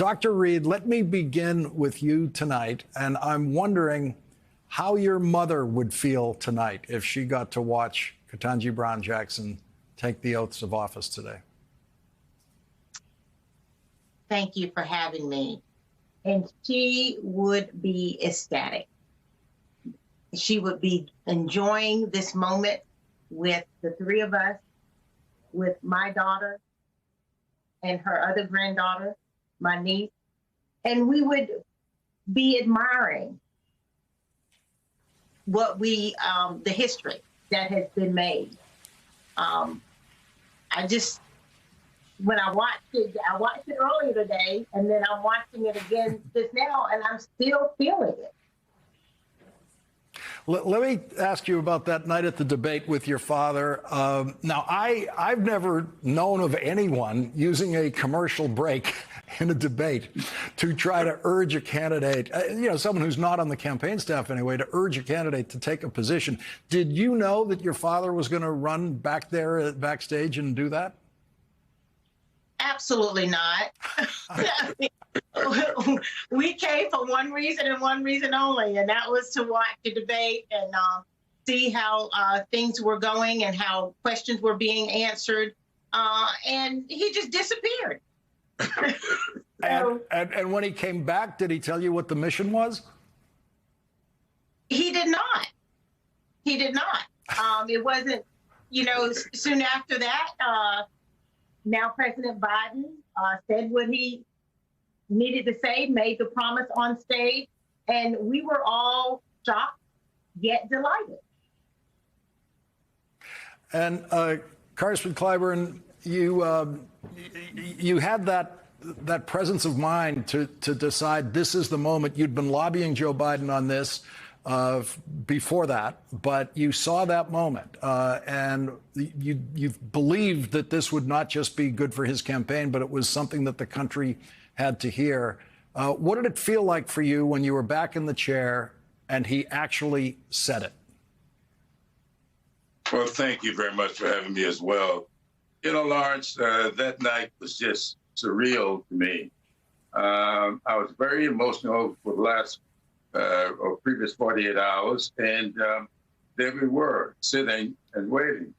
Dr. Reed, let me begin with you tonight, and I'm wondering how your mother would feel tonight if she got to watch Ketanji Brown Jackson take the oaths of office today. Thank you for having me. And she would be ecstatic. She would be enjoying this moment with the three of us, with my daughter and her other granddaughter, my niece, and we would be admiring what the history that has been made. When I watched it earlier today, and then I'm watching it again just now, and I'm still feeling it. Let me ask you about that night at the debate with your father. Now, I've never known of anyone using a commercial break in a debate to try to urge a candidate, someone who's not on the campaign staff anyway, to urge a candidate to take a position. Did you know that your father was going to run back there backstage and do that? Absolutely not. We came for one reason and one reason only, and that was to watch the debate and see how things were going and how questions were being answered. And he just disappeared. And when he came back, did he tell you what the mission was? He did not. He did not. It wasn't, soon after that, now President Biden said what he needed to say, made the promise on stage, and we were all shocked yet delighted. And Congressman Clyburn, you had that presence of mind to decide this is the moment. You'd been lobbying Joe Biden on this before that, but you saw that moment, and you believed that this would not just be good for his campaign, but it was something that the country had to hear. What did it feel like for you when you were back in the chair and he actually said it? Well, thank you very much for having me as well. Lawrence, that night was just surreal to me. I was very emotional for the last or previous 48 hours, and there we were sitting and waiting.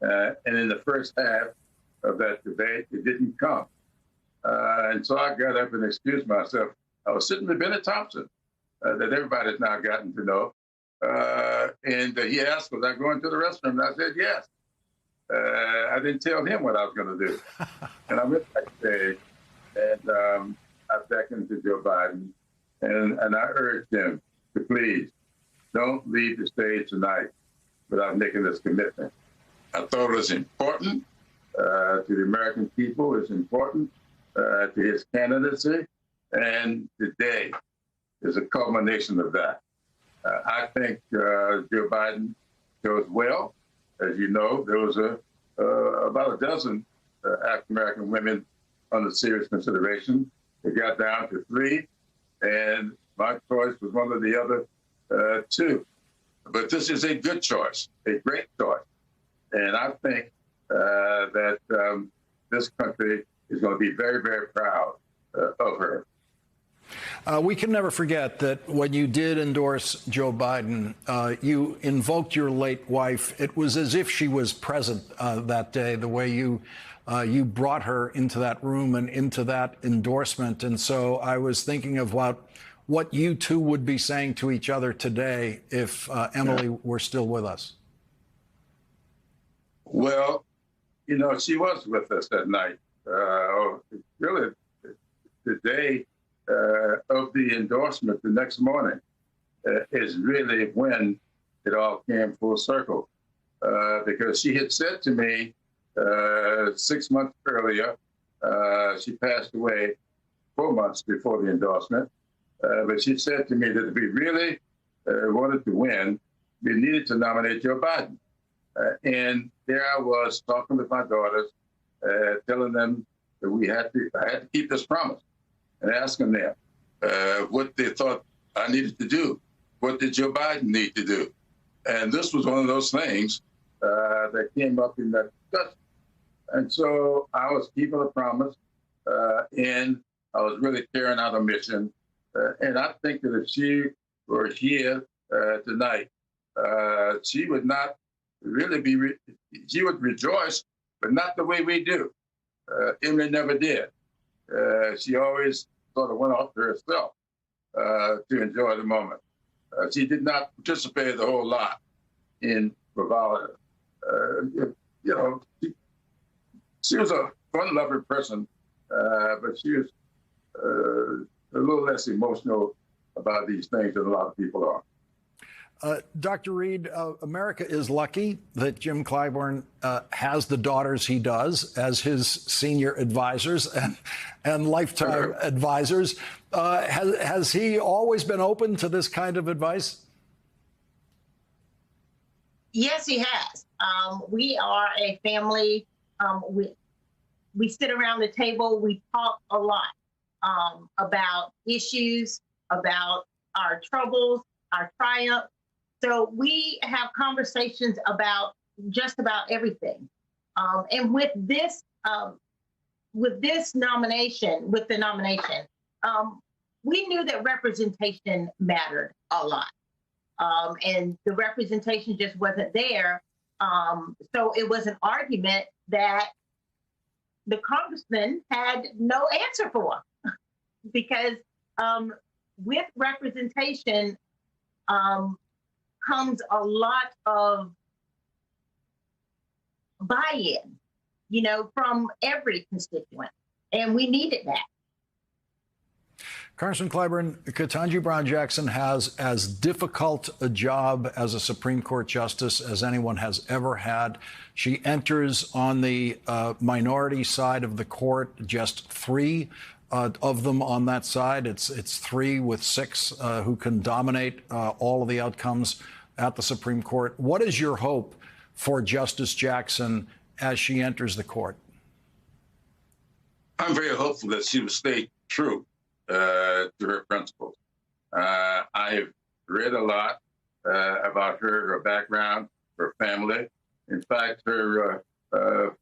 And in the first half of that debate, it didn't come. And so I got up and excused myself. I was sitting with Bennett Thompson, that everybody's now gotten to know. And he asked, was I going to the restroom? And I said, yes. I didn't tell him what I was going to do. And I went backstage, and I beckoned to Joe Biden, and I urged him to please don't leave the stage tonight without making this commitment. I thought it was important to the American people. It's important to his candidacy, and today is a culmination of that. I think Joe Biden chose well. As you know, there was about a dozen African-American women under serious consideration. It got down to 3, and my choice was one of the other 2. But this is a good choice, a great choice. And I think that this country is going to be very, very proud of her. We can never forget that when you did endorse Joe Biden, you invoked your late wife. It was as if she was present that day, the way you brought her into that room and into that endorsement. And so I was thinking of what you two would be saying to each other today if Emily were still with us. Well, she was with us that night. Really, the day of the endorsement, the next morning, is really when it all came full circle. Because she had said to me 6 months earlier, she passed away 4 months before the endorsement, but she said to me that if we really wanted to win, we needed to nominate Joe Biden. And there I was talking with my daughters, telling them that I had to keep this promise, and asking them what they thought I needed to do. What did Joe Biden need to do? And this was one of those things that came up in that discussion. And so I was keeping a promise, and I was really carrying out a mission. And I think that if she were here tonight, she would not really be, she would rejoice, but not the way we do. Emily never did. She always sort of went off to herself to enjoy the moment. She did not participate a whole lot in bravado. She was a fun-loving person, but she was a little less emotional about these things than a lot of people are. Dr. Reed, America is lucky that Jim Clyburn has the daughters he does as his senior advisors and lifetime advisors. Has he always been open to this kind of advice? Yes, he has. We are a family. We sit around the table. We talk a lot about issues, about our troubles, our triumphs. So we have conversations about just about everything. And with the nomination, we knew that representation mattered a lot. And the representation just wasn't there. So it was an argument that the congressman had no answer for, because with representation comes a lot of buy-in, from every constituent, and we needed that. Congressman Clyburn, Ketanji Brown Jackson has as difficult a job as a Supreme Court justice as anyone has ever had. She enters on the minority side of the court, just 3 of them on that side. It's 3 with 6 who can dominate all of the outcomes at the Supreme Court. What is your hope for Justice Jackson as she enters the court? I'm very hopeful that she will stay true to her principles. I've read a lot about her background, her family. In fact, her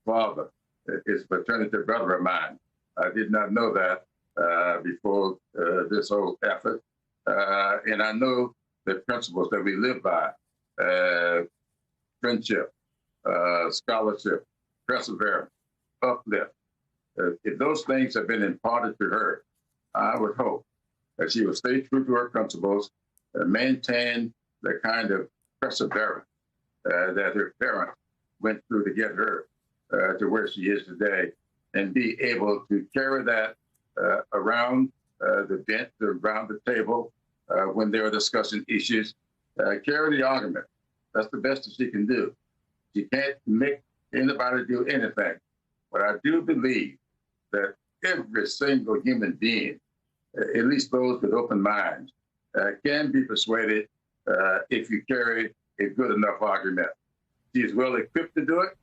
father is a fraternity brother of mine. I did not know that before this whole effort. And I know the principles that we live by: friendship, scholarship, perseverance, uplift. If those things have been imparted to her, I would hope that she will stay true to her principles and maintain the kind of perseverance that her parents went through to get her to where she is today, and be able to carry that around the bench, around the table, when they were discussing issues. Carry the argument. That's the best that she can do. She can't make anybody do anything. But I do believe that every single human being, at least those with open minds, can be persuaded if you carry a good enough argument. She's well equipped to do it.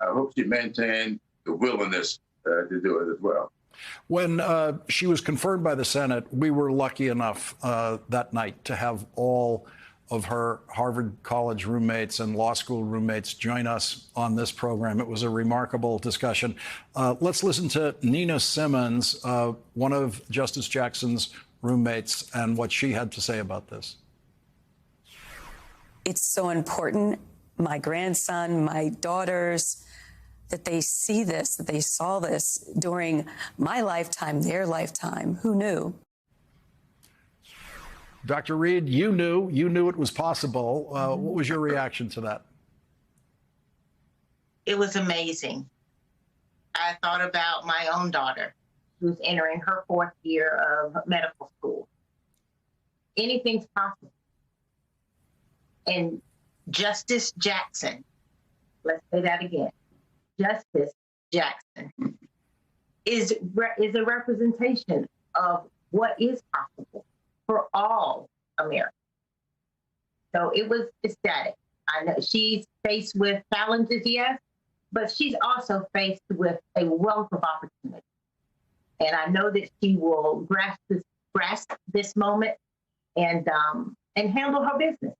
I hope she maintains the willingness to do it as well. When she was confirmed by the Senate, we were lucky enough that night to have all of her Harvard College roommates and law school roommates join us on this program. It was a remarkable discussion. Let's listen to Nina Simmons, one of Justice Jackson's roommates, and what she had to say about this. It's so important. My grandson, my daughters, that they see this, that they saw this during my lifetime, their lifetime. Who knew? Dr. Reed, you knew it was possible. What was your reaction to that? It was amazing. I thought about my own daughter, who's entering her 4th year of medical school. Anything's possible. And Justice Jackson, let's say that again, Justice Jackson is a representation of what is possible for all Americans. So it was ecstatic. I know she's faced with challenges, yes, but she's also faced with a wealth of opportunity. And I know that she will grasp this moment and handle her business.